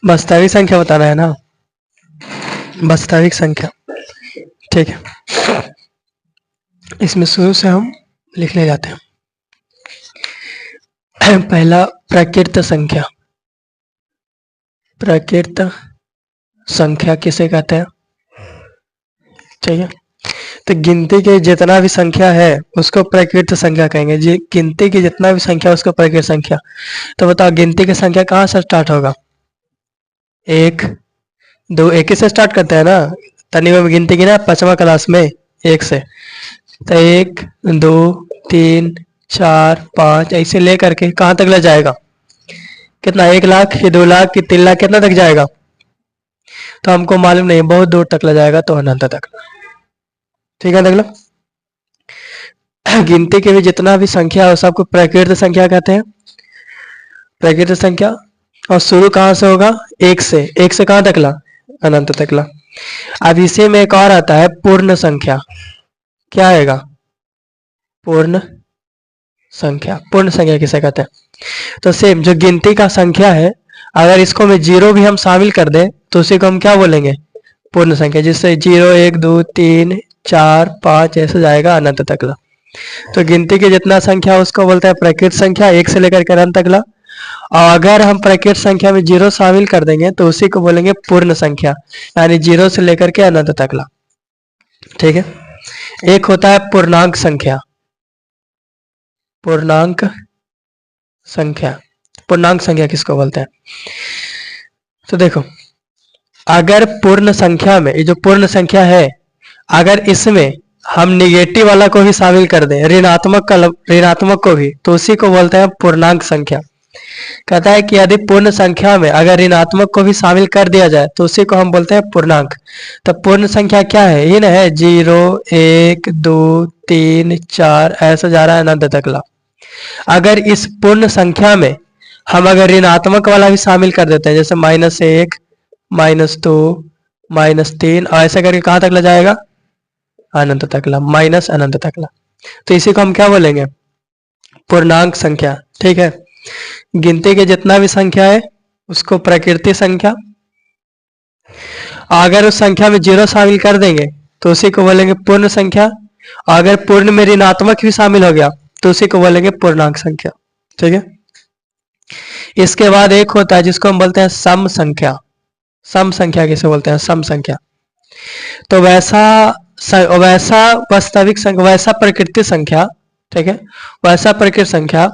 वास्तविक संख्या बताना है ना, वास्तविक संख्या। ठीक है, इसमें शुरू से हम लिखने जाते हैं। पहला प्रकृत संख्या। प्रकृत संख्या किसे कहते हैं? ठीक है, तो गिनती के जितना भी संख्या है उसको प्रकृत संख्या कहेंगे। जी, गिनती की जितना भी संख्या उसको प्रकृत संख्या। तो बताओ गिनती की संख्या कहाँ से स्टार्ट होगा? एक, दो, एक ही से स्टार्ट करते हैं ना। तनी में गिनती की ना 5वां क्लास में, एक से। तो 1, 2, 3, 4, 5 ऐसे लेकर के कहाँ तक ले जाएगा? कितना? 1 लाख कि 2 लाख कि 3 लाख, कितना तक जाएगा? तो हमको मालूम नहीं, बहुत दूर तक ले जाएगा, तो अनंत तक। ठीक है, अगला गिनती के भी जितना भी संख्या है सबको प्रकृत संख्या कहते हैं। प्रकृत संख्या। और शुरू कहाँ से होगा? एक से। एक से कहाँ तक ला? अनंत तक ला। अब इसी में एक और आता है पूर्ण संख्या। क्या आएगा? पूर्ण संख्या। पूर्ण संख्या किसे कहते हैं? तो सेम जो गिनती का संख्या है, अगर इसको में जीरो भी हम शामिल कर दें तो उसी को हम क्या बोलेंगे? पूर्ण संख्या। जिससे 0, 1, 2, 3, 4, 5 ऐसे जाएगा अनंत तक ला। तो गिनती की जितना संख्या उसको बोलते हैं प्रकृत संख्या, एक से लेकर के अनंत तक ला। और अगर हम प्रकृत संख्या में जीरो शामिल कर देंगे तो उसी को बोलेंगे पूर्ण संख्या, यानी 0 से लेकर के अनंत तक ला। ठीक है, एक होता है पूर्णांक संख्या। पूर्णांक संख्या। पूर्णांक संख्या किसको बोलते हैं? तो देखो, अगर पूर्ण संख्या में, ये जो पूर्ण संख्या है, अगर इसमें हम निगेटिव वाला को भी शामिल कर दें, ऋणात्मक को भी, तो उसी को बोलते हैं पूर्णांक संख्या। कहता है कि यदि पूर्ण संख्या में अगर ऋणात्मक को भी शामिल कर दिया जाए तो उसी को हम बोलते हैं पूर्णांक। तो पूर्ण संख्या क्या है? ये ना है 0, 1, 2, 3, 4 ऐसा जा रहा है अनंत तक ला। अगर इस पूर्ण संख्या में हम अगर ऋणात्मक वाला भी शामिल कर देते हैं, जैसे -1, -2, -3 ऐसा करके कहाँ तक ला जाएगा? अनंत तक ला, माइनस अनंत तक ला। तो इसी को हम क्या बोलेंगे? पूर्णांक संख्या। ठीक है, गिनती के जितना भी संख्या है उसको प्रकृति संख्या। अगर उस संख्या में 0 शामिल कर देंगे तो उसी को बोलेंगे पूर्ण संख्या। अगर पूर्ण में ऋणात्मक भी शामिल हो गया तो उसी को बोलेंगे पूर्णांक संख्या। ठीक है, इसके बाद एक होता है जिसको हम बोलते हैं सम संख्या। सम संख्या किसे बोलते हैं? सम संख्या। तो वैसा वास्तविक संख्या, वैसा प्रकृति संख्या, ठीक है, वैसा प्रकृति संख्या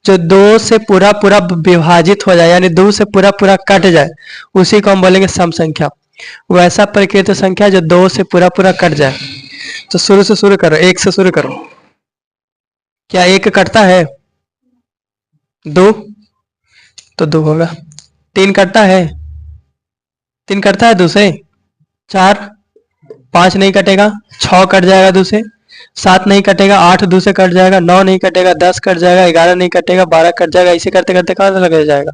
जो 2 से पूरा पूरा विभाजित हो जाए, यानी 2 से पूरा पूरा कट जाए, उसी को हम बोलेंगे सम संख्या। वैसा प्रकृति संख्या जो 2 से पूरा पूरा कट जाए। तो शुरू से शुरू करो, 1 से शुरू करो। क्या 1 कटता है? 2, तो 2 होगा। 3 कटता है? 3 कटता है 2 से? 4, 5 नहीं कटेगा, 6 कट जाएगा 2 से, 7 नहीं कटेगा, 8 2 से कट जाएगा, 9 नहीं कटेगा, 10 कट जाएगा, 11 नहीं कटेगा, 12 कट जाएगा। इसे करते करते कहाँ तक लग जाएगा?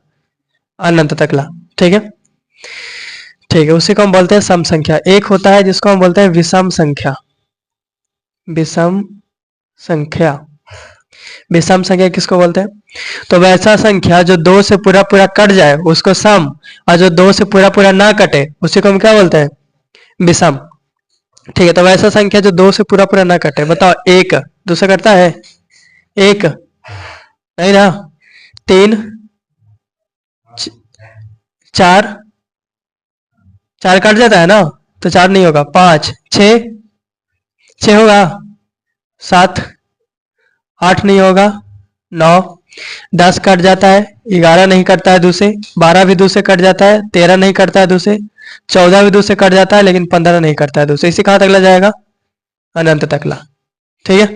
अनंत तक ला। ठीक है, ठीक है, उसी को हम बोलते हैं सम संख्या। एक होता है जिसको हम बोलते हैं विषम संख्या। विषम संख्या। विषम संख्या किसको बोलते हैं? तो वैसा संख्या जो 2 से पूरा पूरा कट जाए उसको सम, और जो 2 से पूरा पूरा ना कटे उसी को हम क्या बोलते हैं? विषम। ठीक है, तो वैसा संख्या जो 2 से पूरा पूरा ना कटे। बताओ 1 2 से कटता है? 1 नहीं ना। 3, 4 4 कट जाता है ना, तो 4 नहीं होगा। 5, 6 होगा। 7, 8 नहीं होगा। 9, 10 कट जाता है, 11 नहीं कटता है 2 से, 12 भी 2 से कट जाता है, 13 नहीं कटता है 2 से, 14 भी 2 से कट जाता है, लेकिन 15 नहीं कटता है 2 से। इसी कहाँ तक ला जाएगा? अनंत तक ला। ठीक है,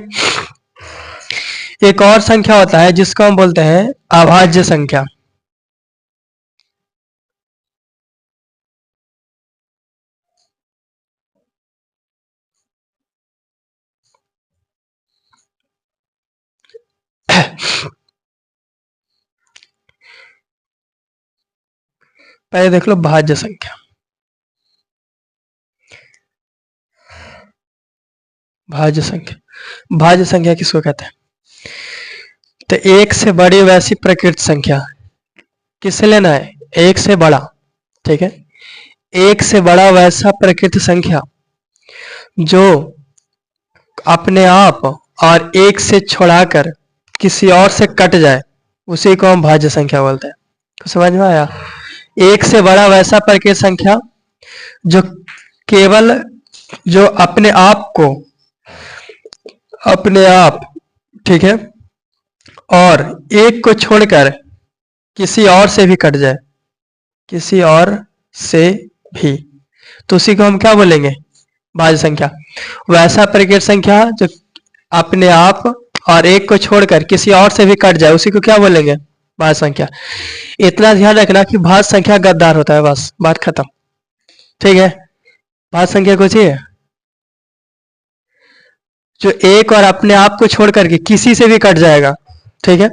एक और संख्या होता है जिसको हम बोलते हैं अभाज्य संख्या। पहले देख लो भाज्य संख्या। भाज्य संख्या। भाज्य संख्या किसको कहते हैं? तो 1 से बड़ी वैसी प्रकृत संख्या। किससे लेना है? 1 से बड़ा। ठीक है। एक से बड़ा वैसा प्रकृत संख्या जो अपने आप और एक से छोड़ाकर किसी और से कट जाए उसी को हम भाज्य संख्या बोलते हैं। तो समझ में आया? एक से बड़ा वैसा प्रकृत संख्या जो केवल जो अपने आप को अपने आप, ठीक है, और एक को छोड़कर किसी और से भी कट जाए, किसी और से भी, तो उसी को हम क्या बोलेंगे? भाज्य संख्या। वैसा प्रकृत संख्या जो अपने आप और एक को छोड़कर किसी और से भी कट जाए उसी को क्या बोलेंगे? भाज्य संख्या। इतना ध्यान रखना कि भाज्य संख्या गद्दार होता है, बस बात खत्म। ठीक है। भाज्य संख्या कुछ ही है जो एक और अपने आप को छोड़ करके किसी से भी कट जाएगा। ठीक है।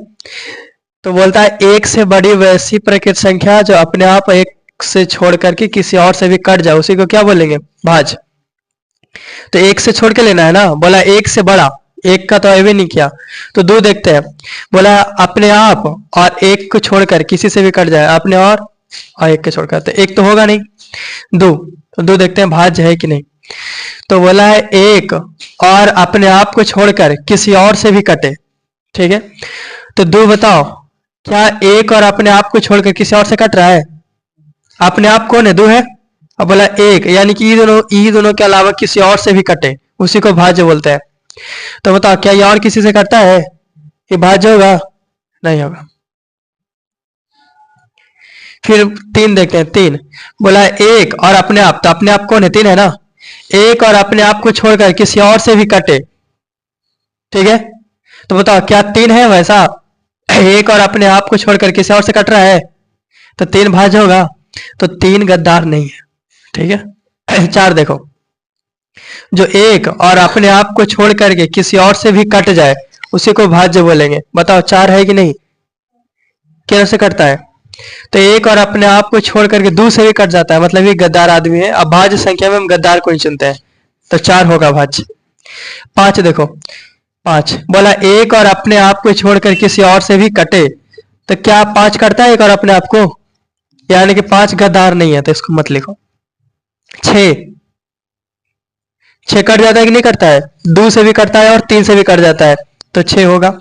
तो बोलता है एक से बड़ी वैसी प्रकृत संख्या जो अपने आप एक से छोड़ करके किसी और से भी कट जाए उसी को क्या बोलेंगे? भाज्य। तो एक से छोड़ के लेना है ना, बोला एक से बड़ा, एक का तो अभी नहीं किया, तो दो देखते हैं। बोला अपने आप और एक को छोड़कर किसी से भी कट जाए, अपने और एक को छोड़कर, तो एक तो होगा नहीं, दो, तो दो देखते हैं भाज्य है कि नहीं। तो बोला है एक और अपने आप को छोड़कर किसी और से भी कटे। ठीक है। तो दो बताओ, क्या एक और अपने आप को छोड़कर किसी और से कट रहा है? अपने आप कौन है? दो है। अब बोला एक, यानी कि ये दोनों के अलावा किसी और से भी कटे उसी को भाज्य बोलते हैं। तो बताओ क्या ये और किसी से कटता है? ये भाज्य होगा? नहीं होगा। फिर तीन देखते हैं। तीन बोला एक और अपने आप, तो अपने आप कौन है? तीन है ना। एक और अपने आप को छोड़कर किसी और से भी कटे, ठीक है, तो बताओ क्या तीन है वैसा? एक और अपने आप को छोड़कर किसी और से कट रहा है, तो तीन भाज्य होगा। तो तीन गद्दार नहीं है। ठीक है। चार देखो, जो एक और अपने आप को छोड़ करके किसी और से भी कट जाए उसी को भाज्य बोलेंगे। बताओ चार है कि नहीं? कैसे कटता है? तो एक और अपने आप को छोड़ करके दो से भी कट जाता है, मतलब ये गद्दार आदमी है। अब भाज्य संख्या में हम गद्दार को ही चुनते हैं, तो चार होगा भाज्य। पांच देखो, पांच बोला एक और अपने आप को छोड़कर किसी और से भी कटे, तो क्या पांच करता है एक और अपने आप को? यानी कि पांच गद्दार नहीं है, तो इसको मत लिखो। छह, छह कट जाता है कि नहीं करता है? दो से भी कटता है और तीन से भी कट जाता है, तो छह होगा।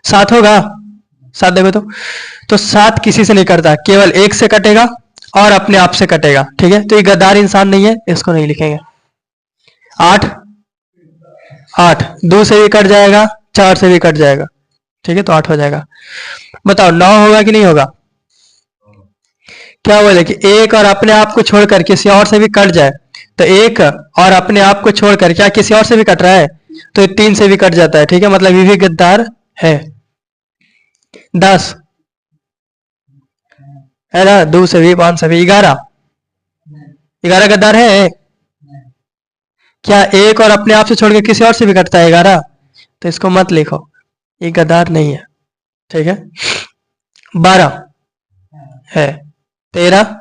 सात होगा? सात देखो तो सात किसी से नहीं कटता, केवल एक से कटेगा और अपने आप से कटेगा। ठीक है, तो ये गद्दार इंसान नहीं है, इसको नहीं लिखेंगे। आठ, आठ दो से भी कट जाएगा, चार से भी कट जाएगा। ठीक है, तो आठ हो जाएगा। बताओ नौ होगा कि नहीं होगा? क्या बोले कि एक और अपने आप को छोड़कर किसी और से भी कट जाए, तो एक और अपने आप को छोड़कर क्या किसी और से भी कट रहा है, तो ये तीन से भी कट जाता है। ठीक है, मतलब ये भी गद्दार है। 10 है ना, दो से भी, पांच से भी। 11, 11 गद्दार है क्या? एक और अपने आप से छोड़कर किसी और से भी कटता है 11, तो इसको मत लिखो, ये गद्दार नहीं है। ठीक है। 12 है। 13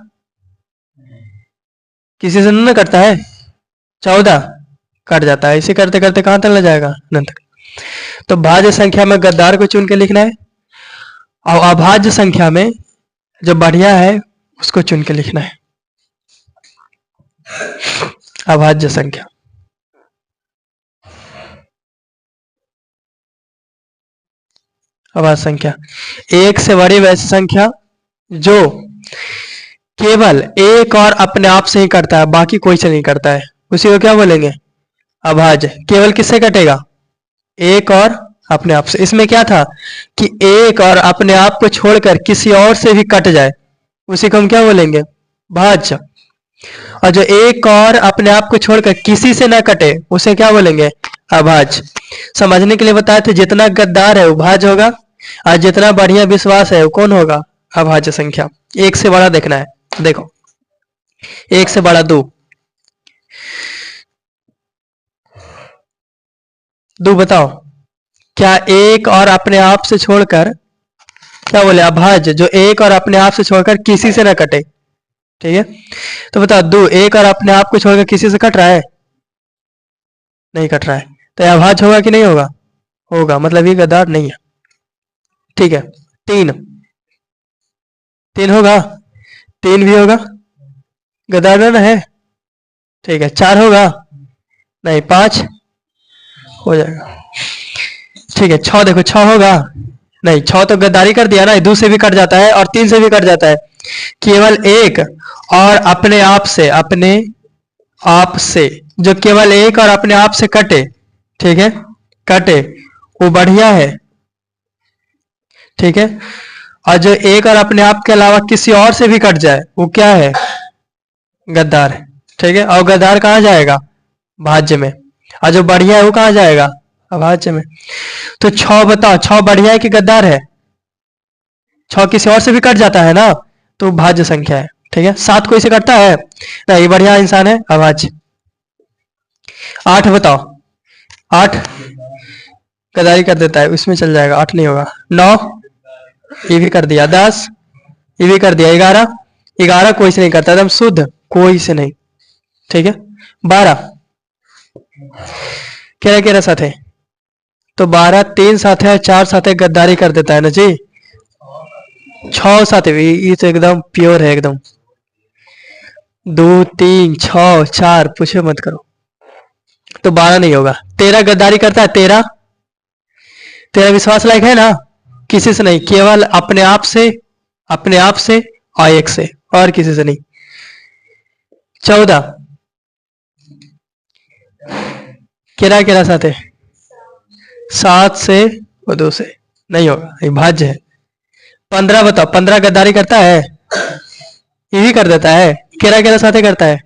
किसी से नहीं कटता है। 14 कट जाता है। इसे करते करते कहां तक ले जाएगा? अनंत तक। तो भाज्य संख्या में गद्दार को चुन के लिखना है, और अभाज्य संख्या में जो बढ़िया है उसको चुन के लिखना है। अभाज्य संख्या, अभाज्य संख्या एक से बड़ी वैसी संख्या जो केवल एक और अपने आप से ही करता है, बाकी कोई से नहीं करता है, उसी को क्या बोलेंगे? अभाज्य। केवल किससे कटेगा? एक और अपने आप से। इसमें क्या था कि एक और अपने आप को छोड़कर किसी और से भी कट जाए उसी को हम क्या बोलेंगे? भाज्य। और जो एक और अपने आप को छोड़कर किसी से ना कटे उसे क्या बोलेंगे? अभाज्य। समझने के लिए बताया थे, जितना गद्दार है वो भाज्य होगा, और जितना बढ़िया विश्वास है वो कौन होगा? अभाज्य संख्या। एक से बड़ा देखना है। देखो, एक से बड़ा दो, दो बताओ क्या एक और अपने आप से छोड़कर, क्या बोले? अभाज्य, जो एक और अपने आप से छोड़कर किसी से ना कटे। ठीक है, तो बताओ दो एक और अपने आप को छोड़कर किसी से कट रहा है? नहीं कट रहा है, तो यह अभाज्य होगा कि नहीं होगा? होगा, मतलब ये गद्दार नहीं है। ठीक है। तीन, तीन होगा? तीन भी होगा। गद्दार ना है, ठीक है। 4 होगा नहीं, 5 हो जाएगा, ठीक है। 6 देखो, 6 होगा नहीं, 6 तो गद्दारी कर दिया ना, 2 से भी कट जाता है और 3 से भी कट जाता है। केवल एक और अपने आप से, अपने आप से, जो केवल एक और अपने आप से कटे, ठीक है, कटे, वो बढ़िया है, ठीक है। और जो एक और अपने आप के अलावा किसी और से भी कट जाए, वो क्या है, गद्दार है, ठीक है। और गद्दार कहाँ जाएगा, भाज्य में, और जो बढ़िया है वो कहाँ जाएगा, अभाज्य में। तो 6 बताओ, 6 बढ़िया है कि गद्दार है, 6 किसी और से भी कट जाता है ना, तो भाज्य संख्या है, ठीक है। 7 कोई से कटता है नहीं, बढ़िया इंसान है, अभाज्य। 8 बताओ, 8 गद्दारी कर देता है, उसमें चल जाएगा, 8 नहीं होगा। 9 ये भी कर दिया, 10 ये भी कर दिया, 11 कोई से नहीं करता, एकदम शुद्ध, कोई से नहीं, ठीक है। 12 केरा साथ है, तो 12 3 साथ है, 4 साथ है, गद्दारी कर देता है ना जी। 6 साथ भी, ये तो एकदम प्योर है, एकदम 2 3 6 4, पूछे मत करो, तो 12 नहीं होगा। 13 गद्दारी करता है, 13 विश्वास लायक है ना, किसी से नहीं, केवल अपने आप से, अपने आप से और एक से, और किसी से नहीं। 14 केरा साथ है, 7 से और 2 से, नहीं होगा, ये भाज्य है। 15 बताओ, 15 गद्दारी करता है, ये भी कर देता है, केरा साथ है करता है,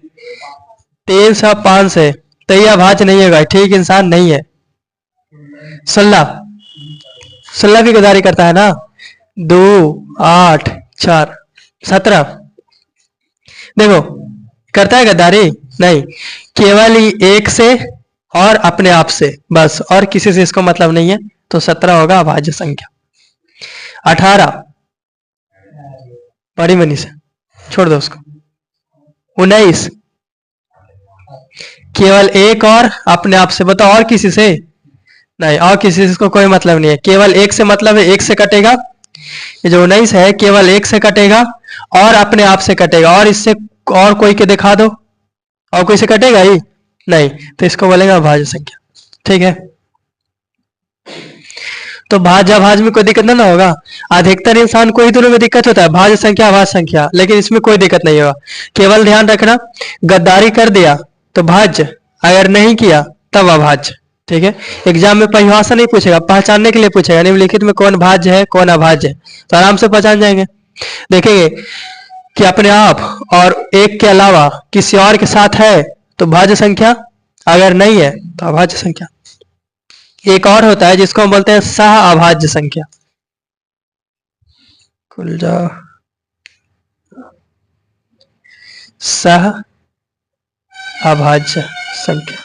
3 से 5 से, तो यह भाज्य नहीं होगा, ठीक इंसान नहीं है। 16 भी गद्दारी करता है ना, 2 8 4 17 देखो, करता है गद्दारी नहीं, केवल ही एक से और अपने आप से, बस, और किसी से इसको मतलब नहीं है, तो 17 होगा अभाज्य संख्या। 18 बड़ी मनी से छोड़ दो उसको। 19 केवल एक और अपने आप से, बताओ, और किसी से नहीं, और किसी से इसको कोई मतलब नहीं है, केवल एक से मतलब है, एक से कटेगा, ये जो 19 है केवल एक से कटेगा और अपने आप से कटेगा, और इससे और कोई के दिखा दो, और कोई से कटेगा ही नहीं, तो इसको बोलेगा भाज्य संख्या, ठीक है। तो भाज्य अभाज्य में कोई दिक्कत ना होगा, अधिकतर इंसान को ही दोनों में दिक्कत होता है, भाज्य संख्या अभाज्य संख्या, लेकिन इसमें कोई दिक्कत नहीं होगा। केवल ध्यान रखना, गद्दारी कर दिया तो भाज्य, अगर नहीं किया तब अभाज्य, ठीक है। एग्जाम में परिभाषा नहीं पूछेगा, पहचानने के लिए पूछेगा, निम्नलिखित में कौन भाज्य है कौन अभाज्य है, तो आराम से पहचान जाएंगे। देखेंगे कि अपने आप और एक के अलावा किसी और के साथ है तो भाज्य संख्या, अगर नहीं है तो अभाज्य संख्या। एक और होता है जिसको हम बोलते हैं सह अभाज्य संख्या, खुल जाओ, सह अभाज्य संख्या,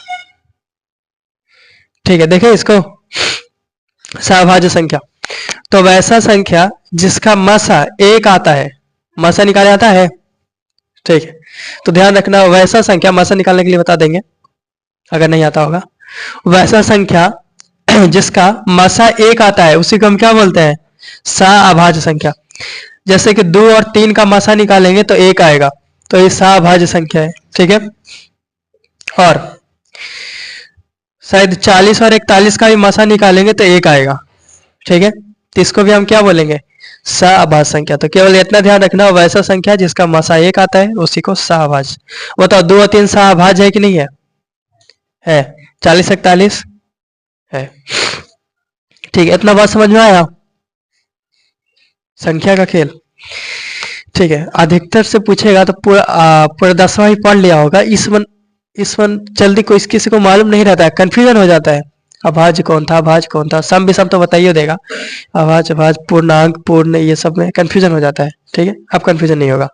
ठीक है। देखें इसको, सहभाज्य संख्या, तो वैसा संख्या जिसका मसा एक आता है, मसा निकाले आता है, ठीक है। तो ध्यान रखना, वैसा संख्या, मसा निकालने के लिए बता देंगे अगर नहीं आता होगा, वैसा संख्या जिसका मसा एक आता है उसी को हम क्या बोलते हैं, सहअभाज्य संख्या। जैसे कि 2 और 3 का मसा निकालेंगे तो 1 आएगा, तो ये सहअभाज्य संख्या है, ठीक है। और शायद 40 और 41 का भी मसा निकालेंगे तो 1 आएगा, ठीक है। तो इसको भी हम क्या बोलेंगे, सहअभाज्य संख्या। तो केवल इतना ध्यान रखना, वैसा संख्या जिसका मसा 1 आता है उसी को सहअभाज्य। बताओ 2 और 3 सहअभाज्य है कि नहीं है, है। 40 41 है, ठीक है। इतना बात समझ में आया, संख्या का खेल, ठीक है। अधिकतर से पूछेगा तो पूरा 10वां ही पढ़ लिया होगा, इस वन जल्दी कोई किसी को मालूम नहीं रहता है, कंफ्यूजन हो जाता है, अभाज्य कौन था, अभाज्य कौन था, सम विषम तो बताइए देगा, अभाज्य अभाज्य पूर्णांक पूर्ण, ये सब में कंफ्यूजन हो जाता है, ठीक है। अब कंफ्यूजन नहीं होगा।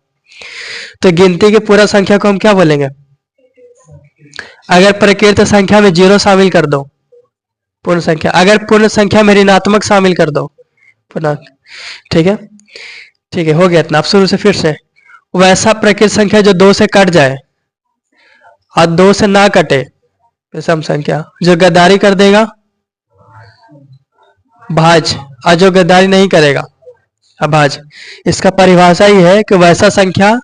तो गिनती के पूरा संख्या को हम क्या बोलेंगे, अगर प्रकृत संख्या में 0 शामिल कर दो पूर्ण संख्या, अगर पूर्ण संख्या में ऋणात्मक शामिल कर दो पूर्णांक, ठीक है, ठीक है। हो गया इतना, अब शुरू से फिर से, वैसा प्रकृत संख्या जो 2 से कट जाए और 2 से ना कटे, विषम संख्या, जो गद्दारी कर देगा भाज्य, और जो गद्दारी नहीं करेगा अभाज्य। इसका परिभाषा ही है कि वैसा संख्या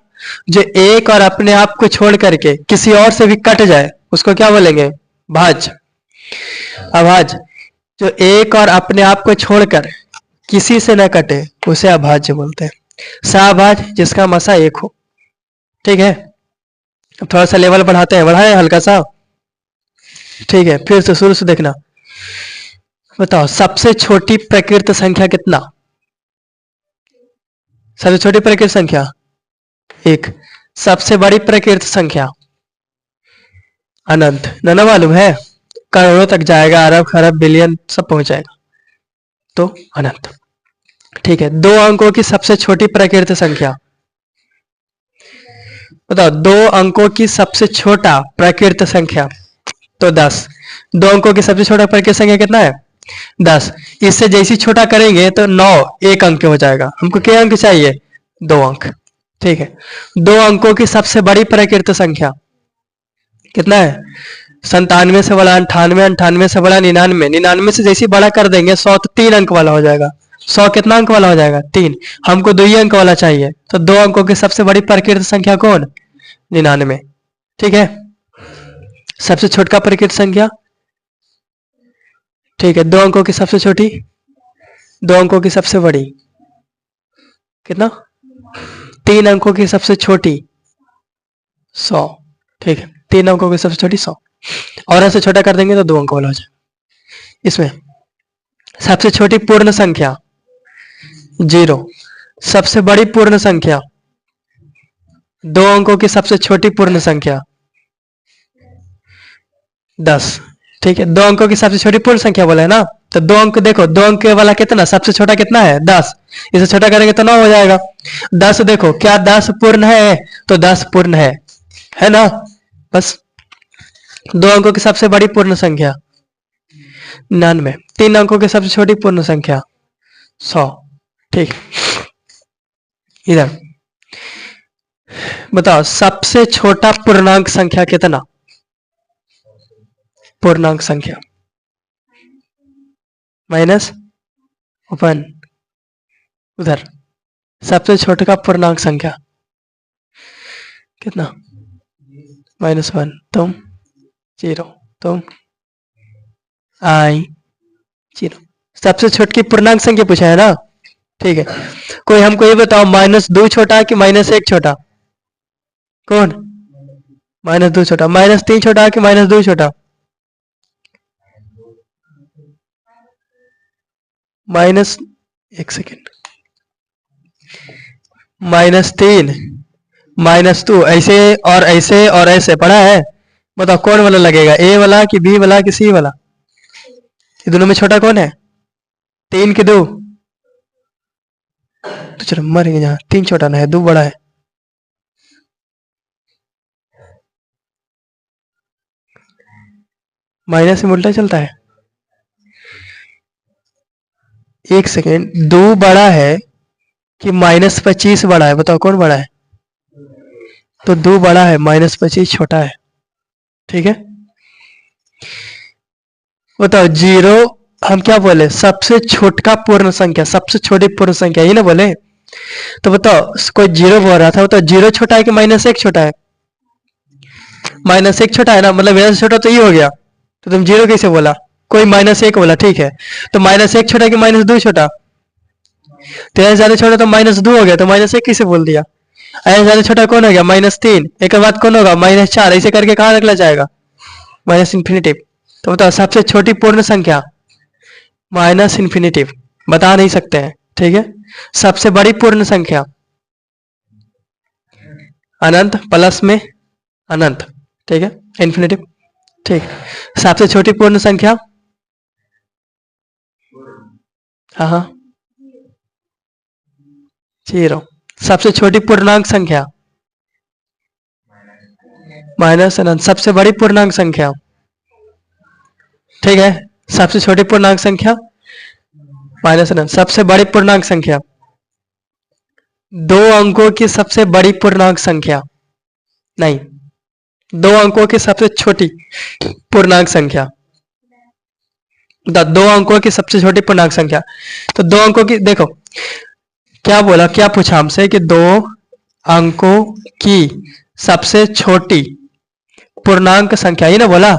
जो एक और अपने आप को छोड़ करके किसी और से भी कट जाए उसको क्या बोलेंगे? भाज्य। अभाज्य। जो एक और अपने आप को छोड़कर किसी से न कटे उसे अभाज्य बोलते हैं। सभाज्य जिसका मसा एक हो। ठीक है, अब थोड़ा सा लेवल बढ़ाते हैं, बढ़ाएं हल्का सा। ठीक है, फिर से शुरू से देखना। बताओ सबसे छोटी प्रकृत संख्या कितना? सबसे छोटी प्रकृत संख्या 1। सबसे बड़ी प्रकृत संख्या अनंत। ना मालूम है? करोड़ों तक जाएगा, अरब खरब बिलियन सब पहुंच जाएगा, तो अनंत। ठीक है, 2 अंकों की सबसे छोटी प्रकृत संख्या बताओ। 2 अंकों की सबसे छोटा प्रकृत संख्या तो 10। 2 अंकों की सबसे छोटा प्रकृत संख्या कितना है? 10। इससे जैसी छोटा करेंगे तो 9 1 अंक हो जाएगा। हमको क्या अंक चाहिए? 2 अंक। ठीक है, 2 अंकों की सबसे बड़ी प्रकृत संख्या कितना है? 97 से बड़ा 98, 98 से बड़ा 99, 99 से जैसी बड़ा कर देंगे 100 तो 3 अंक वाला हो जाएगा। 100 कितना अंक वाला हो जाएगा? 3। हमको 2 ही अंक वाला चाहिए, तो 2 अंकों की सबसे बड़ी प्रकृत संख्या कौन? 99। ठीक है, सबसे छोटा प्रकृत संख्या ठीक है, 2 अंकों की सबसे छोटी, 2 अंकों की सबसे बड़ी कितना? 3 अंकों की सबसे छोटी 100। ठीक है, 3 अंकों की सबसे छोटी 100 और ऐसे छोटा कर देंगे तो 2 अंक वाला हो जाए। इसमें सबसे छोटी पूर्ण संख्या 0। सबसे बड़ी पूर्ण संख्या 2 अंकों की सबसे छोटी पूर्ण संख्या 10। ठीक है, 2 अंकों की सबसे छोटी पूर्ण संख्या बोला है ना, तो 2 अंक देखो, 2 अंक वाला कितना? सबसे छोटा कितना है? 10। इसे छोटा करेंगे तो 9 हो जाएगा। 10 देखो, क्या 10 पूर्ण है? तो 10 पूर्ण है ना। बस 2 अंकों की सबसे बड़ी पूर्ण संख्या 99। 3 अंकों की सबसे छोटी पूर्ण संख्या 100। ठीक, इधर बताओ सबसे छोटा पूर्णांक संख्या कितना? पूर्णांक संख्या -1। उधर सबसे छोटे का पूर्णांक संख्या कितना? -1। तुम 0, तुम I 0। सबसे छोटी पूर्णांक संख्या पूछा है ना। ठीक है, कोई हमको ये बताओ -2 छोटा कि -1 छोटा? कौन? -2 छोटा। -3 छोटा कि -2 छोटा? एक सेकेंड, -3 -2 ऐसे और ऐसे और ऐसे पढ़ा है। बताओ कौन वाला लगेगा? ए वाला कि बी वाला कि सी वाला? ये दोनों में छोटा कौन है? 3 कि 2? तो चलो मरेंगे जहाँ 3 छोटा ना है 2 बड़ा है। माइनस में उल्टा चलता है। एक सेकेंड, 2 बड़ा है कि -25 बड़ा है? बताओ कौन बड़ा है? तो 2 बड़ा है, -25 छोटा है। ठीक है, बताओ 0 हम क्या बोले? सबसे छोटा पूर्ण संख्या, सबसे छोटी पूर्ण संख्या ही ना बोले। तो बताओ कोई 0 बोल रहा था, तो 0 छोटा है कि -1 छोटा है? -1 छोटा है ना, मतलब मेरा से छोटा तो ये हो गया, तो तुम 0 कैसे बोला? कोई -1 बोला। ठीक है, तो -1 छोटा कि -2 छोटा? तो ऐसे ज्यादा छोटा तो -2 हो गया, तो -1 कैसे बोल दिया? ऐसे ज्यादा छोटा कौन हो गया? -3। एक बाद कौन होगा? -4। ऐसे करके कहाँ निकला जाएगा? -इन्फिनिटिव। तो बताओ सबसे छोटी पूर्ण संख्या -इन्फिनिटिव, बता नहीं सकते हैं। ठीक है, सबसे बड़ी पूर्ण संख्या अनंत प्लस में अनंत। ठीक है, इन्फिनिटिव। ठीक, सबसे छोटी पूर्ण संख्या हाँ 0। सबसे छोटी पूर्णांक संख्या -अनंत। सबसे बड़ी पूर्णांक संख्या ठीक है, सबसे छोटी पूर्णांक संख्या -अनंत। सबसे बड़ी पूर्णांक संख्या 2 अंकों की सबसे बड़ी पूर्णांक संख्या नहीं, 2 अंकों की सबसे छोटी पूर्णांक संख्या। 2 अंकों की सबसे छोटी पूर्णांक संख्या, तो 2 अंकों की देखो क्या बोला, क्या पूछा हमसे कि 2 अंकों की सबसे छोटी पूर्णांक संख्या, ये ना बोला,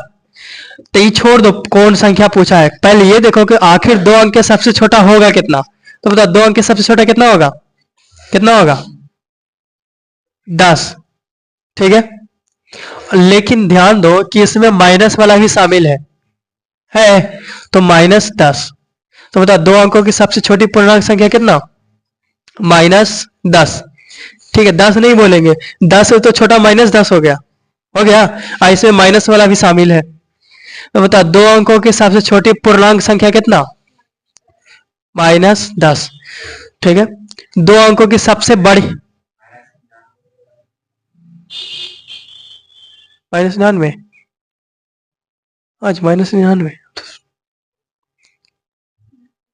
तो ये छोड़ दो कौन संख्या पूछा है, पहले ये देखो कि आखिर दो अंक के सबसे छोटा होगा कितना। तो बताओ दो अंक के सबसे छोटा कितना होगा, कितना होगा 10। ठीक है, लेकिन ध्यान दो कि इसमें माइनस वाला भी शामिल है तो -10। तो बताओ दो अंकों की सबसे छोटी पूर्णांक संख्या कितना, -10। ठीक है, 10 नहीं बोलेंगे, 10 से तो छोटा -10 हो गया, इसमें माइनस वाला भी शामिल है। तो बता दो अंकों की सबसे छोटी पूर्णांक संख्या कितना, -10। ठीक है, दो अंकों की सबसे बड़ी -99, आज -99,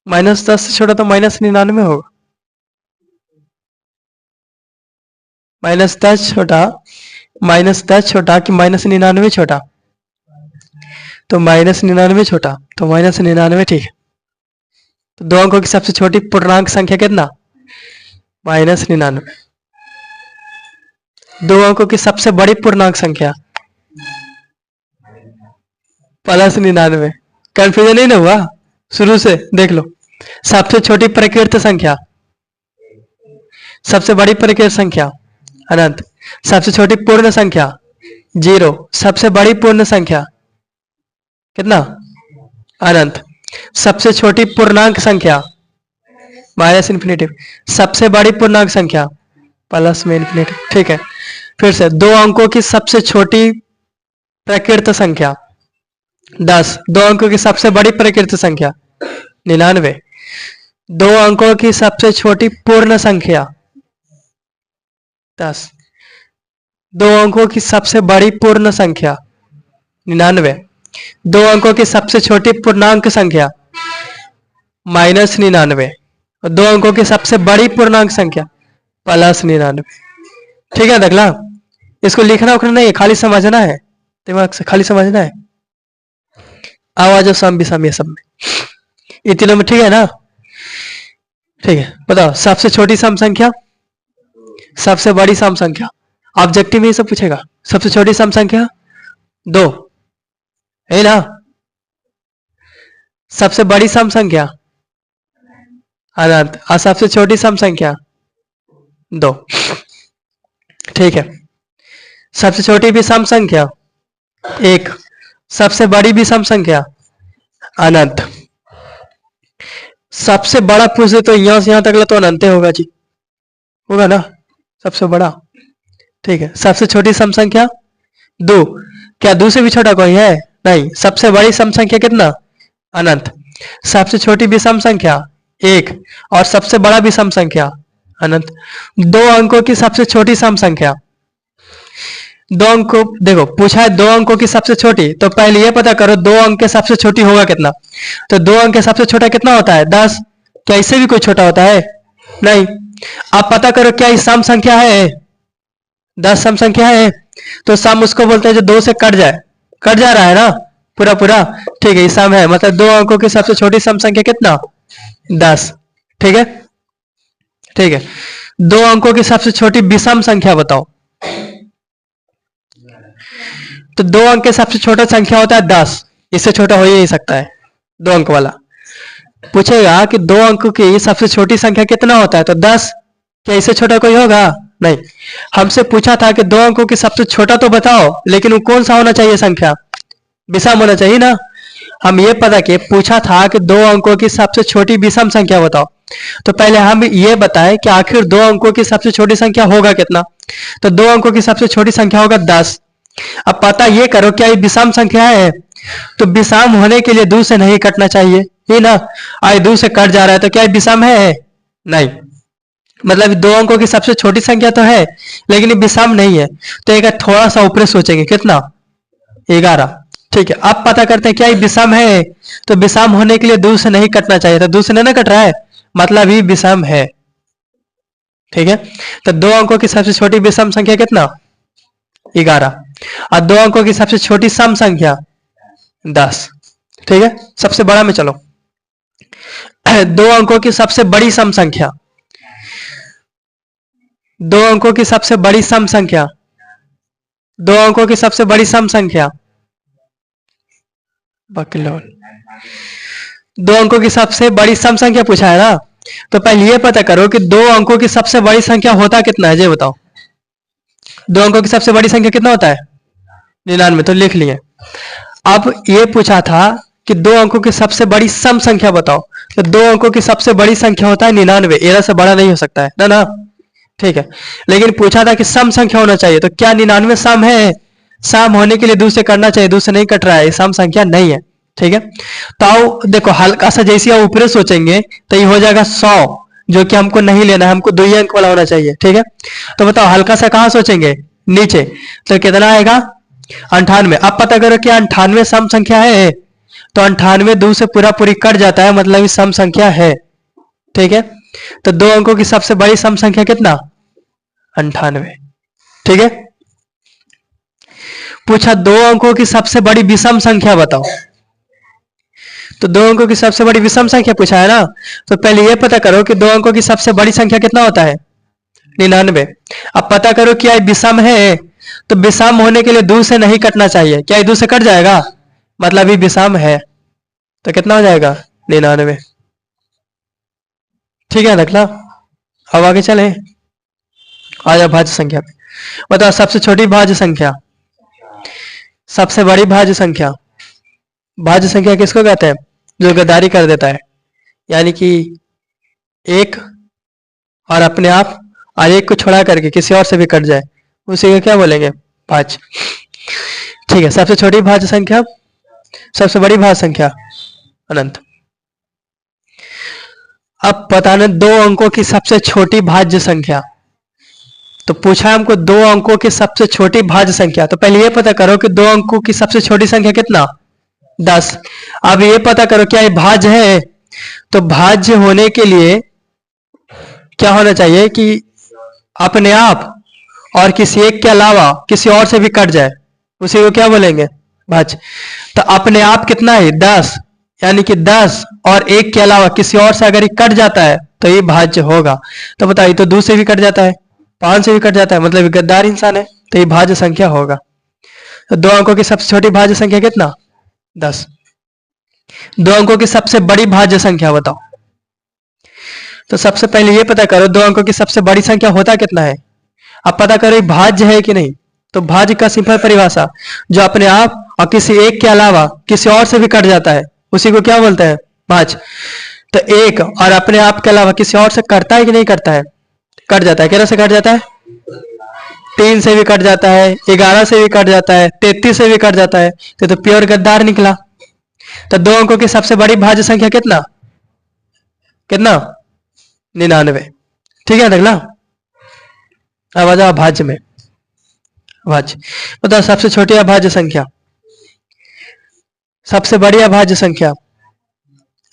-10 से छोटा तो -99 होगा, -10 छोटा, -10 छोटा कि -99 छोटा, तो -99 छोटा, तो -99 ठीक है। तो दो अंकों की सबसे छोटी पूर्णांक संख्या कितना, -99। दो अंकों की सबसे बड़ी पूर्णांक संख्या +99। कंफ्यूजन नहीं ना हुआ, शुरू से देख लो। सबसे छोटी प्रकृत संख्या, सबसे बड़ी प्रकृत संख्या अनंत, सबसे छोटी पूर्ण संख्या 0, सबसे बड़ी पूर्ण संख्या कितना, अनंत, सबसे छोटी पूर्णांक संख्या -इन्फिनिटी, सबसे बड़ी पूर्णांक संख्या +में ∞। ठीक है, फिर से दो अंकों की सबसे छोटी प्रकृत संख्या 10, दो अंकों की सबसे बड़ी प्रकृत संख्या 99, दो अंकों की सबसे छोटी पूर्ण संख्या 10, दो अंकों की सबसे बड़ी पूर्ण संख्या 99, दो अंकों की सबसे छोटी पूर्णांक संख्या -99, और दो अंकों की सबसे बड़ी पूर्णांक संख्या +99। ठीक है अगला, इसको लिखना उखना नहीं है, खाली समझना है, दिमाग से खाली समझना है। आवाज सम विषम ये सब में, ये तीनों में ठीक है ना। ठीक है, बताओ सबसे छोटी सम संख्या, सबसे बड़ी सम संख्या, ऑब्जेक्टिव में ये सब पूछेगा। सबसे छोटी सम संख्या 2 है ना, सबसे बड़ी सम संख्या अनंत, और सबसे छोटी सम संख्या 2। ठीक है, सबसे छोटी विषम संख्या 1, सबसे बड़ी विषम संख्या अनंत। सबसे बड़ा पूछे तो यहां से यहां तक तो अनंत होगा जी, होगा ना सबसे बड़ा। ठीक है, सबसे छोटी सम संख्या 2, क्या 2 से भी छोटा कोई है, नहीं। सबसे बड़ी सम संख्या कितना, अनंत। सबसे छोटी विषम संख्या 1, और सबसे बड़ा विषम संख्या अनंत। दो अंकों की सबसे छोटी सम संख्या, दो अंक देखो पूछा है दो अंकों की सबसे छोटी, तो पहले ये पता करो दो अंक के सबसे छोटी होगा कितना। तो दो अंक के सबसे छोटा कितना होता है 10, क्या इससे भी कोई छोटा होता है, नहीं। अब पता करो क्या ये सम संख्या है, 10 सम संख्या है, तो सम उसको बोलते हैं जो 2 से कट जाए, कट जा रहा है ना पूरा पूरा। ठीक है, ये सम है, मतलब दो अंकों की सबसे छोटी सम संख्या कितना 10। ठीक है, ठीक है, दो अंकों की सबसे छोटी विषम संख्या बताओ। तो दो अंक के सबसे छोटा संख्या होता है 10, इससे छोटा हो ही नहीं सकता है, दो अंक वाला। पूछेगा कि दो अंक की सबसे छोटी संख्या कितना होता है, तो 10, क्या इससे छोटा कोई होगा, नहीं। हमसे पूछा था कि दो अंकों की सबसे छोटा तो बताओ, लेकिन वो कौन सा होना चाहिए संख्या, विषम होना चाहिए ना। हम ये पता कि पूछा था कि दो अंकों की सबसे छोटी विषम संख्या बताओ, तो पहले हम ये बताएं कि आखिर दो अंकों की सबसे छोटी संख्या होगा कितना। तो दो अंकों की सबसे छोटी संख्या होगा 10। अब पता ये करो क्या ये विषम संख्या है, तो विषम होने के लिए 2 से नहीं कटना चाहिए, ये ना। आई 2 से कट जा रहा है तो क्या ये विषम है, नहीं। मतलब दो अंकों की सबसे छोटी संख्या तो है, लेकिन ये विषम नहीं है। तो एक थोड़ा सा ऊपर सोचेंगे, कितना 11। ठीक है, अब पता करते हैं क्या ये विषम है, तो विषम होने के लिए 2 से नहीं कटना चाहिए, तो 2 से नहीं कट रहा है, मतलब ये विषम है। ठीक है, तो दो अंकों की सबसे छोटी विषम संख्या कितना 11, और दो अंकों की सबसे छोटी सम संख्या 10। ठीक है, सबसे बड़ा में चलो। दो अंकों की सबसे बड़ी सम संख्या दो अंकों की सबसे बड़ी सम संख्या, दो अंकों की सबसे बड़ी सम संख्या, बकलोल, दो अंकों की सबसे बड़ी सम संख्या पूछा है ना। तो पहले ये पता करो कि दो अंकों की सबसे बड़ी संख्या होता कितना है, ये बताओ। दो अंकों की सबसे बड़ी संख्या कितना होता है? 99। तो लिख लिए। अब ये पूछा था कि दो अंकों की सबसे बड़ी सम संख्या बताओ, तो दो अंकों की सबसे बड़ी संख्या होता है 99, एरा से बड़ा नहीं हो सकता है ना। ठीक है, लेकिन पूछा था कि सम संख्या होना चाहिए, तो क्या 99 सम है? सम होने के लिए दो से करना चाहिए, दो से नहीं कट रहा है, सम संख्या नहीं है। ठीक है, तो आओ देखो, हल्का सा जैसे आप ऊपर सोचेंगे तो ये हो जाएगा 100, जो कि हमको नहीं लेना है, हमको 2 ही अंक वाला होना चाहिए। ठीक है, तो बताओ हल्का सा कहां सोचेंगे? नीचे। तो कितना आएगा? 98। अब पता करो क्या 98 सम संख्या है? तो 98 2 से पूरा पूरी कट जाता है, मतलब ये सम संख्या है। ठीक है, तो दो अंकों की सबसे बड़ी सम संख्या कितना? 98। ठीक है, पूछा दो अंकों की सबसे बड़ी विषम संख्या बताओ, तो दो अंकों की सबसे बड़ी विषम संख्या पूछा है ना। तो पहले यह पता करो कि दो अंकों की सबसे बड़ी संख्या कितना होता है? 99। अब पता करो क्या ये विषम है, तो विषम होने के लिए दो से नहीं कटना चाहिए, क्या ये दो से कट जाएगा? मतलब ये विषम है, तो कितना हो जाएगा? 99। ठीक है रखना। अब आगे चले, आ जाओ भाज्य संख्या पे। बताओ सबसे छोटी भाज्य संख्या, सबसे बड़ी भाज्य संख्या। भाज्य संख्या किसको कहते हैं? जो गद्दारी कर देता है, यानी कि एक और अपने आप और एक को छोड़ा करके किसी और से भी कट जाए, उसी को क्या बोलेंगे? भाज्य। ठीक है, सबसे छोटी भाज्य संख्या, सबसे बड़ी भाज्य संख्या अनंत। अब बताना दो अंकों की सबसे छोटी भाज्य संख्या। तो पूछा हमको दो अंकों की सबसे छोटी भाज्य संख्या, तो पहले ये पता करो कि दो अंकों की सबसे छोटी संख्या कितना? 10। अब ये पता करो क्या ये भाज्य है, तो भाज्य होने के लिए क्या होना चाहिए कि अपने आप और किसी एक के अलावा किसी और से भी कट जाए, उसी को क्या बोलेंगे? भाज्य। तो अपने आप कितना है? 10, यानी कि 10 और एक के अलावा किसी और से अगर ये कट जाता है तो ये भाज्य होगा। तो बताइए, तो 2 से भी कट जाता है, 5 से भी कट जाता है, मतलब ये गद्दार इंसान है, तो ये भाज्य संख्या होगा। तो दो अंकों की सबसे छोटी भाज्य संख्या कितना? 10। दो अंकों की सबसे बड़ी भाज्य संख्या बताओ। तो सबसे पहले ये पता करो दो अंकों की सबसे बड़ी संख्या होता कितना है। अब पता करो ये भाज्य है कि नहीं। तो भाज्य का सिंपल परिभाषा, जो अपने आप और किसी एक के अलावा किसी और से भी कट जाता है, उसी को क्या बोलते हैं? भाज्य। तो एक और अपने आप के अलावा किसी और से कटता है कि नहीं करता है? कट जाता है। कितने से कट जाता है? 3 से भी कट जाता है, 11 से भी कट जाता है, 33 से भी कट जाता है। तो प्योर गद्दार निकला। तो दो अंकों की सबसे बड़ी भाज्य संख्या कितना? कितना? 99। ठीक है अगला, अब आ जाओ भाज्य में। भाज्य बताओ सबसे छोटी अभाज्य संख्या, सबसे बड़ी अभाज्य संख्या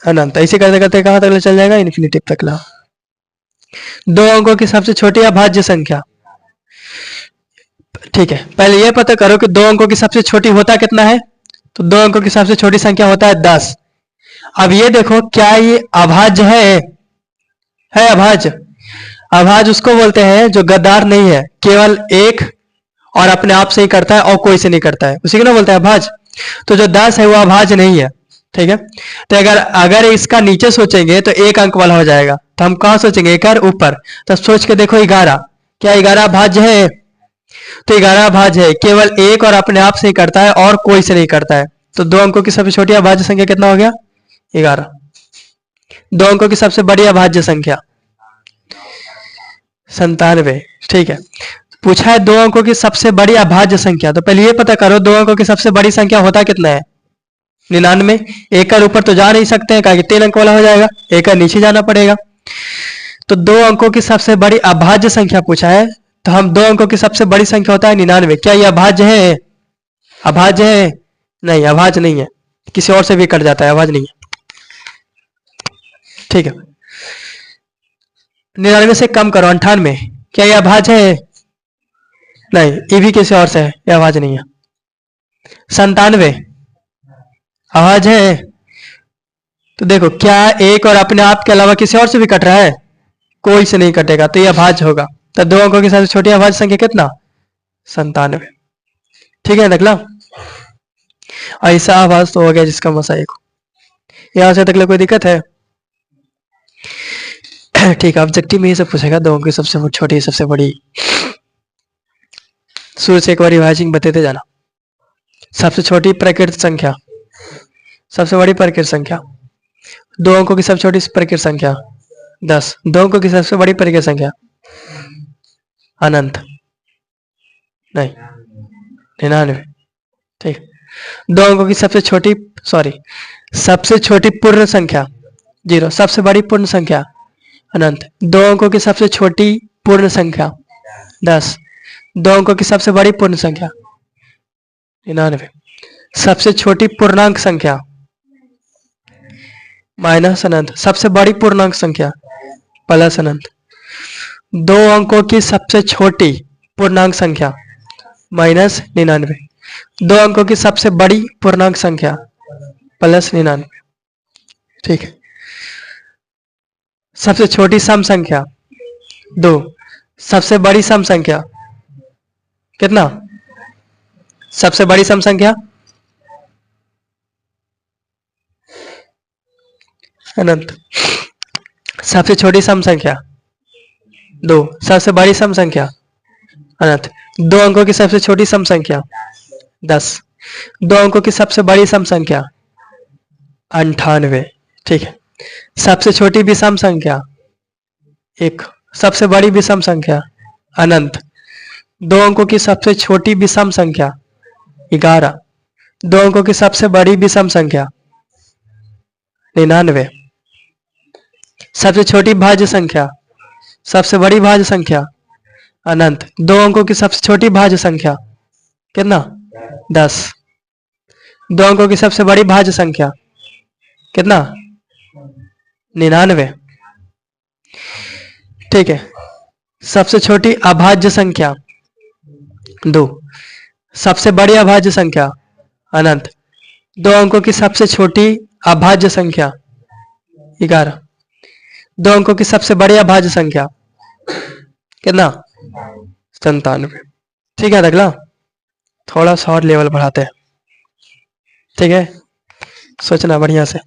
अनंत। ऐसे करते करते कहां तक चल जाएगा? इन्फिनिटी तक ला। दो अंकों की सबसे छोटी अभाज्य संख्या, ठीक है, पहले यह पता करो कि दो अंकों की सबसे छोटी होता कितना है। तो दो अंकों की सबसे छोटी संख्या होता है 10। अब ये देखो क्या ये अभाज्य है अभाज्य। अभाज्य उसको बोलते हैं जो गद्दार नहीं है, केवल एक और अपने आप से ही करता है और कोई से नहीं करता है, उसी को ना बोलते हैं अभाज्य। तो जो 10 है वो अभाज्य नहीं है। ठीक है, तो अगर इसका नीचे सोचेंगे तो एक अंक वाला हो जाएगा, तो हम कहां सोचेंगे? एक ऊपर। तो सोच के देखो 11, क्या 11 भाज्य है? तो 11 भाज्य है, केवल एक और अपने आप से ही करता है और कोई से नहीं करता है। तो दो अंकों की सबसे छोटी अभाज्य संख्या कितना हो गया? 11। दो अंकों की सबसे बड़ी अभाज्य संख्या 97। ठीक है, पूछा है दो अंकों की सबसे बड़ी अभाज्य संख्या। तो पहले ये पता करो दो अंकों की सबसे बड़ी संख्या होता कितना है? 99। एक का ऊपर तो जा नहीं सकते हैं, कहा कि 3 अंक वाला हो जाएगा, एक का नीचे जाना पड़ेगा। तो दो अंकों की सबसे बड़ी अभाज्य संख्या पूछा है, तो हम दो अंकों की सबसे बड़ी संख्या होता है 99। क्या ये अभाज्य है? अभाज्य है? नहीं, अभाज्य नहीं है, किसी और से भी कट जाता है, अभाज्य नहीं है। ठीक है, 99 से कम करो 98, क्या ये अभाज्य है? नहीं, ये भी किसी और से है, ये अभाज्य नहीं है। 97 अभाज्य है? तो देखो क्या एक और अपने आप के अलावा किसी और से भी कट रहा है? कोई से नहीं कटेगा, तो ये अभाज्य होगा। तो 2 अंकों की सबसे छोटी अभाज्य संख्या कितना? 97। ठीक है निकला। ऐसा आभास तो हो गया जिसका मसा 1 हो। यहां से तक कोई दिक्कत है? ठीक है, ऑब्जेक्टिव में ये सब पूछेगा, 2 अंकों की सबसे छोटी सबसे बड़ी। शुरू से एक बार रिवाइजिंग बताते जाना। सबसे छोटी प्राकृतिक संख्या, सबसे बड़ी प्राकृतिक संख्या, 2 अंकों की सबसे छोटी प्राकृतिक संख्या 10, 2 अंकों की सबसे बड़ी प्राकृतिक संख्या अनंत नहीं 99। ठीक, 2 अंकों की सबसे छोटी सबसे छोटी पूर्ण संख्या 0, सबसे बड़ी पूर्ण संख्या अनंत, 2 अंकों की सबसे छोटी पूर्ण संख्या 10, 2 अंकों की सबसे बड़ी पूर्ण संख्या 99, सबसे छोटी पूर्णांक संख्या माइनस अनंत, सबसे बड़ी पूर्णांक संख्या प्लस अनंत, 2 अंकों की सबसे छोटी पूर्णांक संख्या माइनस 99, 2 अंकों की सबसे बड़ी पूर्णांक संख्या प्लस 99। ठीक है, सबसे छोटी सम संख्या 2, सबसे बड़ी सम संख्या कितना? सबसे बड़ी सम संख्या अनंत, सबसे छोटी सम संख्या 2, सबसे बड़ी सम संख्या अनंत, 2 अंकों की सबसे छोटी सम संख्या 10, 2 अंकों की सबसे बड़ी सम संख्या 98। ठीक है, सबसे छोटी विषम संख्या 1, सबसे बड़ी विषम संख्या अनंत, 2 अंकों की सबसे छोटी विषम संख्या 11, 2 अंकों की सबसे बड़ी विषम संख्या 99, सबसे छोटी भाज्य संख्या, सबसे बड़ी भाज्य संख्या अनंत, 2 अंकों की सबसे छोटी भाज्य संख्या कितना? 10, 2 अंकों की सबसे बड़ी भाज्य संख्या कितना? 99। ठीक है, सबसे छोटी अभाज्य संख्या 2, सबसे बड़ी अभाज्य संख्या अनंत, 2 अंकों की सबसे छोटी अभाज्य संख्या 11, 2 अंकों की सबसे बड़ी अभाज्य संख्या कितना? 97। ठीक है अगला थोड़ा सा और लेवल बढ़ाते हैं। ठीक है, सोचना बढ़िया से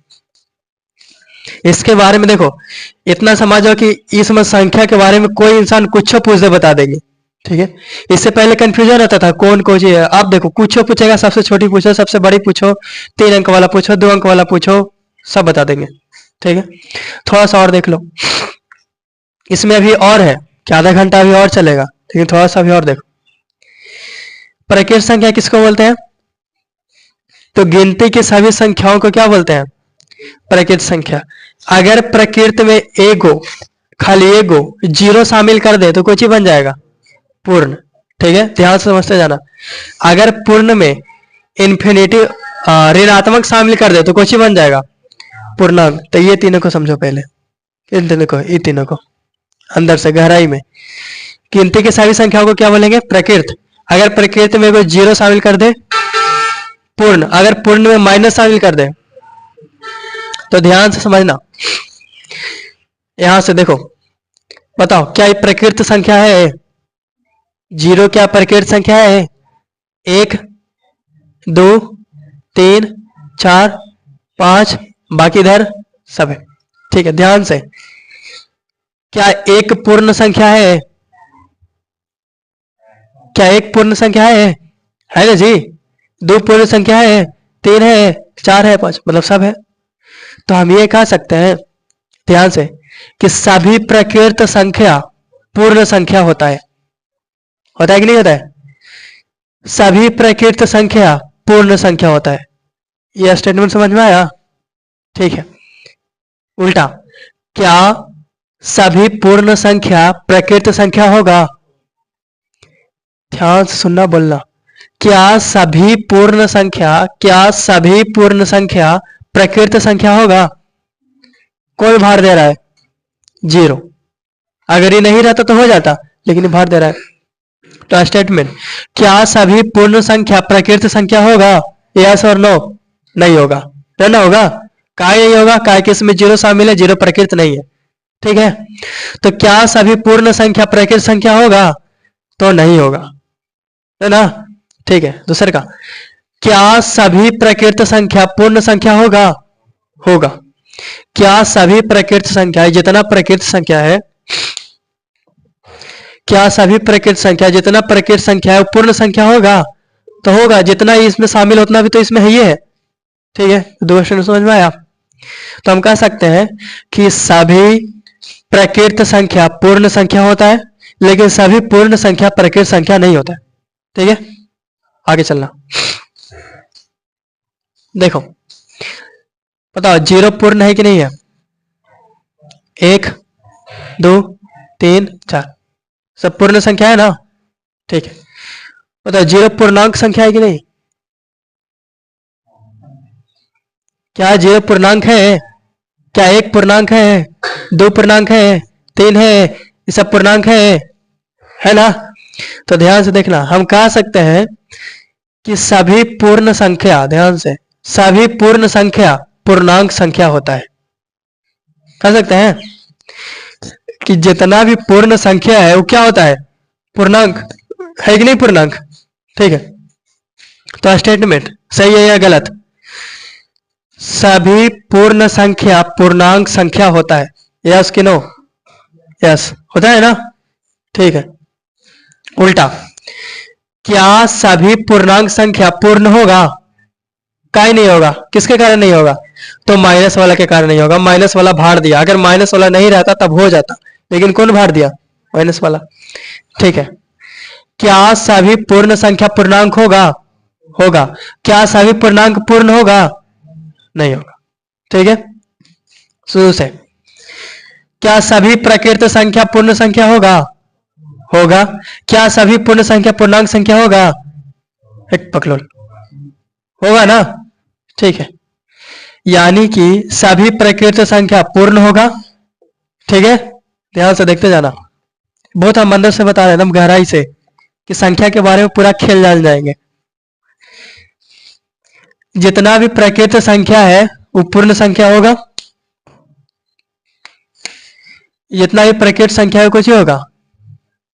इसके बारे में। देखो इतना समझो कि इस संख्या के बारे में कोई इंसान कुछ पूछ दे बता देंगे। ठीक है, इससे पहले कंफ्यूजन रहता था कौन कौन सी है। अब देखो कुछ पूछेगा, सबसे छोटी पूछो, सबसे बड़ी पूछो, 3 अंक वाला पूछो, 2 अंक वाला पूछो, सब बता देंगे। ठीक है, थोड़ा सा और देख लो। इसमें अभी और है कि आधा घंटा अभी और चलेगा, लेकिन थोड़ा सा अभी और देखो। प्राकृत संख्या किसको बोलते हैं? तो गिनती की सभी संख्याओं को क्या बोलते हैं? प्राकृत संख्या। अगर प्रकृति में एक हो, खाली एक हो, 0 शामिल कर दे तो कोई चीज बन जाएगा पूर्ण। ठीक है, ध्यान से समझते जाना। अगर पूर्ण में इन्फिनिटी ऋणात्मक शामिल कर दे तो कोई चीज बन जाएगा पूर्णांक। तो ये तीनों को समझो पहले, इन तीनों को अंदर से गहराई में। गिनती की सभी संख्याओं को क्या बोलेंगे? प्रकृत। अगर प्रकृत में कोई 0 शामिल कर दे पूर्ण, अगर पूर्ण में माइनस शामिल कर दे तो ध्यान से समझना। यहां से देखो, बताओ क्या ये प्रकृत संख्या है? 0 क्या प्रकृत संख्या है? 1 2 3 4 5 बाकी इधर सब है। ठीक है, ध्यान से। क्या एक पूर्ण संख्या है? क्या एक पूर्ण संख्या है ना जी? 2 पूर्ण संख्या है, 3 है, 4 है, 5, मतलब सब है। तो हम ये कह सकते हैं ध्यान से कि सभी प्रकृत संख्या पूर्ण संख्या होता है। होता है कि नहीं होता है? सभी प्रकृत संख्या पूर्ण संख्या होता है। यह स्टेटमेंट समझ में आया? ठीक है, उल्टा, क्या सभी पूर्ण संख्या प्रकृत संख्या होगा? ध्यान से सुनना, बोलना। क्या सभी पूर्ण संख्या प्रकृत संख्या होगा? कौन भार दे रहा है? 0। अगर ये नहीं रहता तो हो जाता, लेकिन ये भार दे रहा है। तो स्टेटमेंट, क्या सभी पूर्ण संख्या प्रकृत संख्या होगा? यस और नो? नहीं होगा। ना होगा। काय नहीं होगा? काय के इसमें 0 शामिल है, 0 प्रकृत नहीं है। ठीक है, तो क्या सभी पूर्ण संख्या प्रकृत संख्या होगा? तो नहीं होगा, है ना। ठीक है, दूसरे का, क्या सभी प्रकृत संख्या पूर्ण संख्या होगा? होगा। क्या सभी प्रकृत संख्या, जितना प्रकृत संख्या है, क्या सभी प्रकृत संख्या, जितना प्रकृत संख्या है वो पूर्ण संख्या होगा? तो होगा, जितना इसमें शामिल उतना भी तो इसमें है ही है। ठीक है, दो क्वेश्चन समझ में आया। तो हम कह सकते हैं कि सभी प्रकृत संख्या पूर्ण संख्या होता है, लेकिन सभी पूर्ण संख्या प्रकृत संख्या नहीं होता है। ठीक है, आगे चलना। देखो, बताओ जीरो पूर्ण है कि नहीं है? 1 2 3 4 सब पूर्ण संख्या है ना। ठीक है, बताओ जीरो पूर्णांक संख्या है कि नहीं? क्या जीरो पूर्णांक है? क्या 1 पूर्णांक है, 2 पूर्णांक है, 3 है, ये सब पूर्णांक है ना। तो ध्यान से देखना, हम कह सकते हैं कि सभी पूर्ण संख्या, ध्यान से, सभी पूर्ण संख्या पूर्णांक संख्या होता है। कह सकते हैं कि जितना भी पूर्ण संख्या है वो क्या होता है? पूर्णांक है कि नहीं? पूर्णांक। ठीक है, तो स्टेटमेंट सही है या गलत? सभी पूर्ण संख्या पूर्णांक संख्या होता है, यस कि नो? यस होता है ना। ठीक है, उल्टा, क्या सभी पूर्णांक संख्या पूर्ण होगा? काहे नहीं होगा? किसके कारण नहीं होगा? तो माइनस वाला के कारण नहीं होगा। माइनस वाला भार दिया, अगर माइनस वाला नहीं रहता तब हो जाता, लेकिन कौन भार दिया? माइनस वाला। ठीक है, क्या सभी पूर्ण संख्या पूर्णांक होगा? होगा। क्या सभी पूर्णांक पूर्ण होगा? नहीं होगा। ठीक है, शुरू से, क्या सभी प्रकृत संख्या पूर्ण संख्या होगा? होगा। क्या सभी पूर्ण संख्या पूर्णांक संख्या होगा? एक पकलोल होगा ना। ठीक है, यानी कि सभी प्रकृत संख्या पूर्ण होगा। ठीक है, ध्यान से देखते जाना, बहुत हम अंदर से बता रहे हैं, एकदम गहराई से, कि संख्या के बारे में पूरा खेल जान जाएंगे। जितना भी प्रकृत संख्या है वो पूर्ण संख्या होगा। जितना भी प्रकृत संख्या है कुछ ही होगा,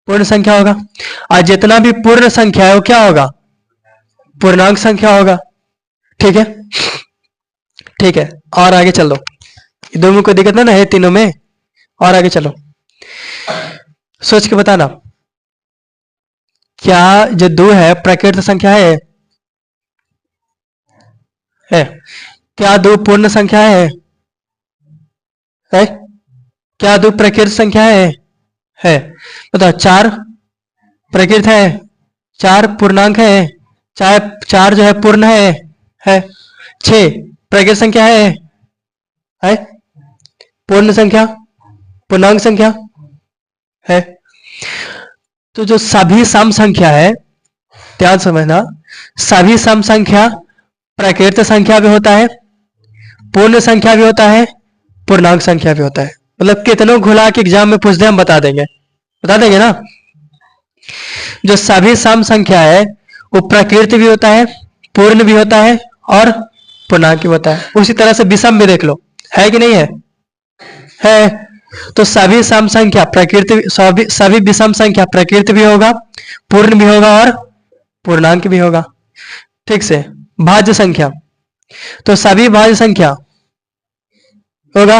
पूर्ण संख्या होगा। और जितना भी पूर्ण संख्या है वो क्या होगा? पूर्णांक संख्या होगा। ठीक है, ठीक है, और आगे चलो, दो में कोई दिक्कत ना है, तीनों में। और आगे चलो, सोच के बताना, क्या जो दो है प्रकृत संख्या है? क्या दो पूर्ण संख्या है? क्या दो प्रकृत संख्या है? बताओ, 4 प्रकृत है, 4 पूर्णांक है, 4 जो है पूर्ण है 6 प्रकृत संख्या है पूर्ण संख्या, पूर्णांक संख्या है। तो जो सभी सम संख्या है, ध्यान समझना, सभी सम संख्या प्रकृत संख्या भी होता है, पूर्ण संख्या भी होता है, पूर्णांक संख्या भी होता है। मतलब कितनों घुला के एग्जाम में पूछ दे हम बता देंगे ना। जो सभी सम संख्या है वो प्रकृत भी होता है, पूर्ण भी होता है और पूर्णांक भी होता है। उसी तरह से विषम भी देख लो, है कि नहीं है? तो सभी सम संख्या प्रकृति, सभी विषम संख्या प्रकृति भी होगा, पूर्ण भी होगा और पूर्णांक भी होगा। ठीक से, भाज्य संख्या, तो सभी भाज्य संख्या होगा,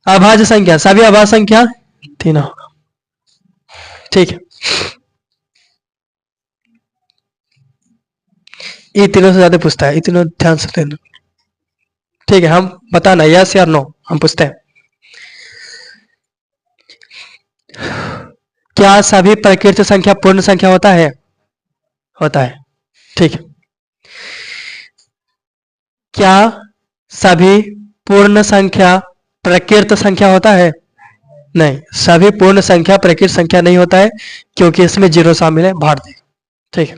अभाज्य संख्या, सभी अभाज्य संख्या तीनों होगा। ठीक है, ये तीनों से ज्यादा पूछता है, ये तीनों ध्यान से लेना। ठीक है, हम बताना यस या नो, हम पूछते हैं, क्या सभी प्रकृत संख्या पूर्ण संख्या होता है? होता है। ठीक है, क्या सभी पूर्ण संख्या प्रकृत संख्या होता है? नहीं, सभी पूर्ण संख्या प्रकृत संख्या नहीं होता है, क्योंकि इसमें जीरो शामिल है, भार देगा। ठीक है,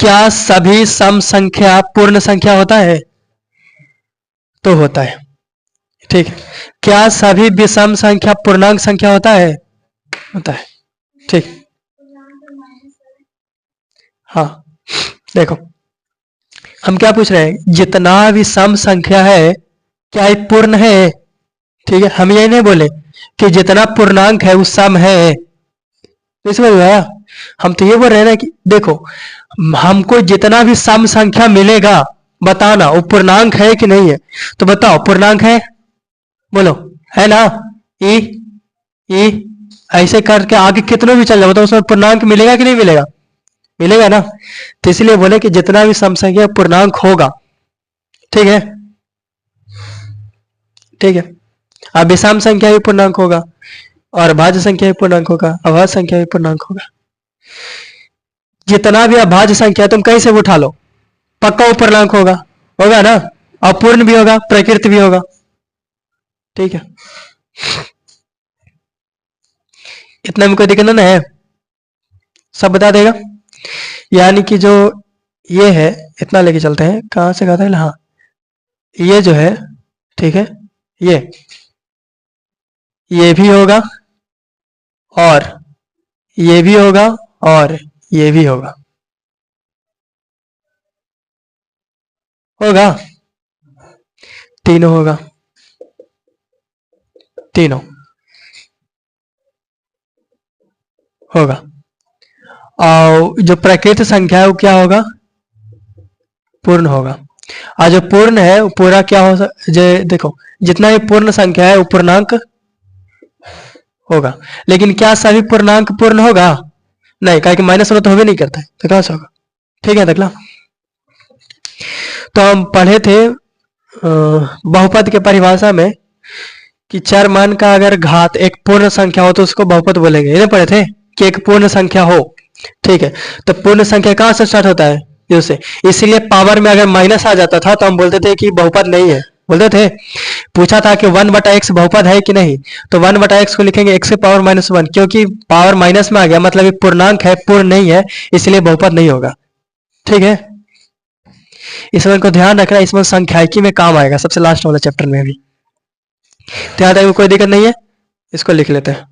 क्या सभी सम संख्या पूर्ण संख्या होता है? तो होता है। ठीक है, क्या सभी विषम संख्या पूर्णांक संख्या होता है? होता है। ठीक, हाँ, देखो हम क्या पूछ रहे हैं, जितना भी सम संख्या है क्या ये पूर्ण है? ठीक है, हम ये नहीं बोले कि जितना पूर्णांक है वो सम है, तो समझ में आया। हम तो ये बोल रहे हैं ना कि देखो, हमको जितना भी सम संख्या मिलेगा बताना वो पूर्णांक है कि नहीं है। तो बताओ पूर्णांक है, बोलो है ना। ई ई ऐसे करके आगे कितने भी चल जाओ तो उसमें पूर्णांक मिलेगा कि नहीं मिलेगा, मिलेगा ना। तो इसलिए बोले कि जितना भी सम संख्या पूर्णांक होगा, ठीक है, ठीक है। अब विषम संख्या भी पूर्णांक होगा और भाज्य संख्या भी पूर्णांक होगा, अभाज्य संख्या भी पूर्णांक होगा। जितना भी अभाज्य संख्या तुम कहीं से भी उठा लो, पक्का वो पूर्णांक होगा, होगा ना। अपूर्ण भी होगा, प्रकृत भी होगा, ठीक है। इतना में कोई दिक्कत ना है, सब बता देगा। यानी कि जो ये है, इतना लेके चलते हैं, कहां से कहा था, हाँ ये जो है, ठीक है, ये भी होगा और ये भी होगा और ये भी होगा, होगा, तीनों होगा, तीनों होगा। और जो प्रकृत संख्या है वो क्या होगा, पूर्ण होगा। और जो पूर्ण है वो पूरा क्या हो देखो, जितना भी पूर्ण संख्या है वो पूर्णांक होगा। लेकिन क्या सभी पूर्णांक पूर्ण होगा, नहीं, कहा कि माइनस वाला तो हो भी नहीं करता है, तो कहां से होगा। ठीक है तकला। तो हम पढ़े थे बहुपद के परिभाषा में कि चर मान का अगर घात एक पूर्ण संख्या हो तो उसको बहुपद बोलेंगे, ये नहीं पढ़े थे कि एक पूर्ण संख्या हो, ठीक है। तो पूर्ण संख्या कहां से स्टार्ट होता है, जीरो से। इसलिए पावर में अगर माइनस आ जाता था तो हम बोलते थे कि बहुपद नहीं है, बोलते थे। पूछा था कि 1/x बहुपद है कि नहीं, तो 1/x को लिखेंगे x के पावर -1, क्योंकि पावर माइनस में आ गया मतलब ये पूर्णांक है, पूर्ण नहीं है, इसलिए बहुपद नहीं होगा, ठीक है। इसमें को ध्यान रखना, इसमें संख्याकी में काम आएगा सबसे लास्ट वाला चैप्टर में भी। ध्यान रखो, कोई दिक्कत नहीं है, इसको लिख लेते हैं।